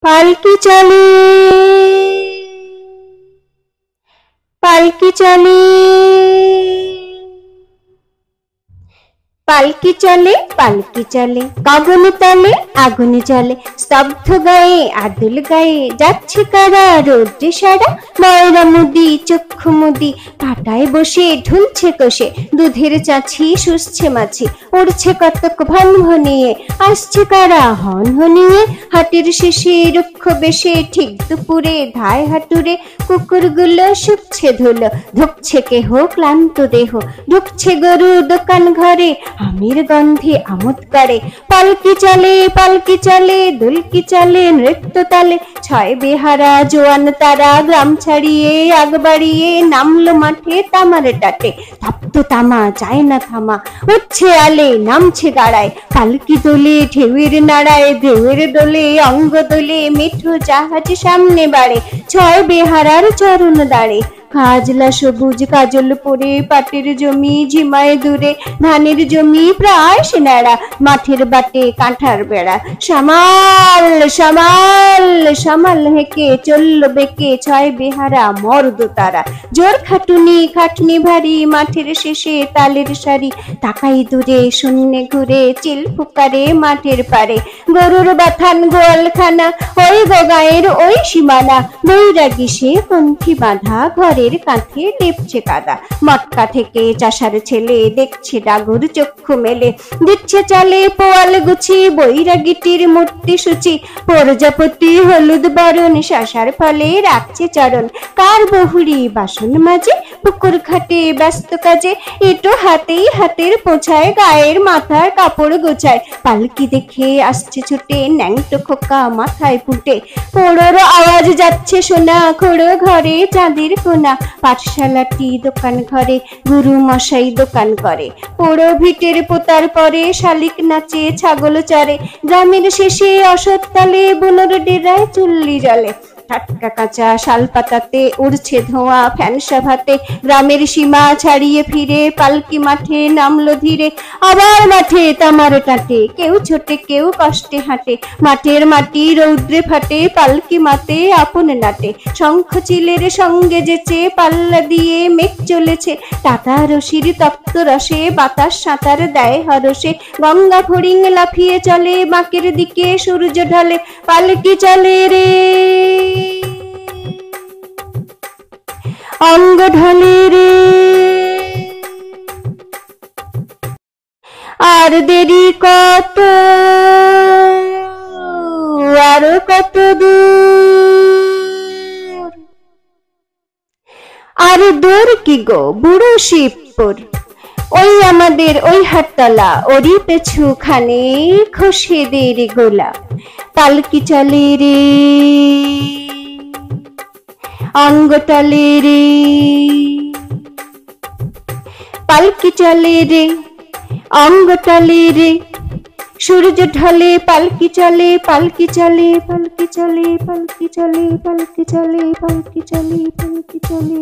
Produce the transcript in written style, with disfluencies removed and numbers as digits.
পালকি চলে, পালকি চলে, পালকি চলে, পালকি চলে, গগন তলে আগুন জ্বলে, স্তব্ধ গায়ে আদুল গায়ে যাচ্ছে কারা রৌদ্রে সারা, ময়রা মুদি চক্ষু মুদি পাটায় বসে ঢুলছে কষে, দুধের চাছি শুষছে মাছি, উড়ছে কতক ভন ভনিয়ে, আসছে কারা হন হনিয়ে, হাটের শেষে রুক্ষ বেশে ঠিক দুপুরে ধায় হাটুরে, কুকুরগুলো শুকছে ধুলো, ধুকছে কেহ ক্লান্ত দেহ, ঢুকছে গরু দোকান ঘরে, আমির গন্ধে আমোদ করে, পালকি চলে, পালকি চলে, দুলকি চলে নৃত্য তালে, ছয় বেহারা জোয়ান তারা গ্রাম ছাড়িয়ে আগ বাড়িয়ে নামলো মাঠে তামার টাটে, তপ্ত তামা চায় না থামা, উঠছে আলে নামছে গাড়ায়, পালকি দোলে ঢেউয়ের নাড়ায়, ঢেউয়ের দোলে অঙ্গ দোলে, মেঠো জাহাজ সামনে বাড়ে, ছয় বেহারার চরণ দাঁড়ে, কাজলা সবুজ কাজল পরে, পাটের জমি ঝিমায় দূরে, ধানের জমি প্রায় সেনারা, মাঠের বাটে কাঁঠার বেড়া, সামাল সামাল সামাল হেঁকে চলল বেঁকে, ছয় বেহারা মর্দ তারা, জোর খাটুনি খাটনি ভারী, মাঠের শেষে তালের সারি, তাকাই দূরে শূন্যে ঘুরে, চিল ফুকারে মাঠের পারে, গরুর বাথান গোয়ালখানা, ওই গোগায়ের ওই সীমানা, বৈরাগী সে পন্থী বাঁধা, ঘরের কাঁথে লেপছে কাদা, মটকা থেকে চাষার ছেলে দেখছে ডাগর চক্ষু মেলে, দিচ্ছে চালে পোয়াল গুছি, বৈরাগীটির মূর্তি সূচি, প্রজাপতি হলুদ বরণ, শাসার ফলে রাখছে চরণ, কার বহুরি বাসন মাঝে, পুকুর ঘাটে ব্যস্ত কাজে, এটো হাতেই হাতের পোছায়, গায়ের মাথার কাপড় গোছায়, পালকি দেখে আসছে ছুটে, ন্যাংটো খোকা মাথায় ফুটে, পোড়োর আওয়াজ যাচ্ছে শোনা, খোড়ো ঘরে চাঁদের কোনা, পাঠশালাটি দোকান ঘরে, গুরু মশাই দোকান করে, পোড়ো ভিটের পোতার পরে, শালিক নাচে ছাগল চরে, গ্রামের শেষে অসৎ তালে, বুনোর ডেরায় চুল্লি জ্বলে, টাটকা কাঁচা শাল পাতাতে উড়ছে ধোঁয়া ফ্যানসা ভাতে, গ্রামের সীমা ছাড়িয়ে ফিরে পালকি মাঠে নামলো ধীরে, আবার মাঠে তামার টাটে, কেউ ছোটে কেউ কষ্টে হাঁটে, মাঠের মাটি রৌদ্রে ফাটে, পালকি মাতে আপন নাটে, শঙ্খ চিলের সঙ্গে যেচে পাল্লা দিয়ে মেঘ চলেছে, টাটা রশির তপ্ত রসে বাতাস সাঁতার দেয় হরসে, গঙ্গা ফড়িং লাফিয়ে চলে, বাঁকের দিকে সূর্য ঢলে, পালকি চলে রে অঙ্গ ঢলে রে, আর দেরি কত, আরো কত দূর, আর দূর কি গো বুড়ো শিবপুর, ওই আমাদের ওই হাটতলা, ওরি পেছু খানে খোসেদের গোলা, পালকি চলে রে অঙ্গ টলে রে, পালকি চলে রে অঙ্গ টলে রে, সূর্য ঢলে পালকি চলে, পালকি চলে, পালকি চলে, পালকি চলে, পালকি চলে, পালকি চলে, পালকি চলে।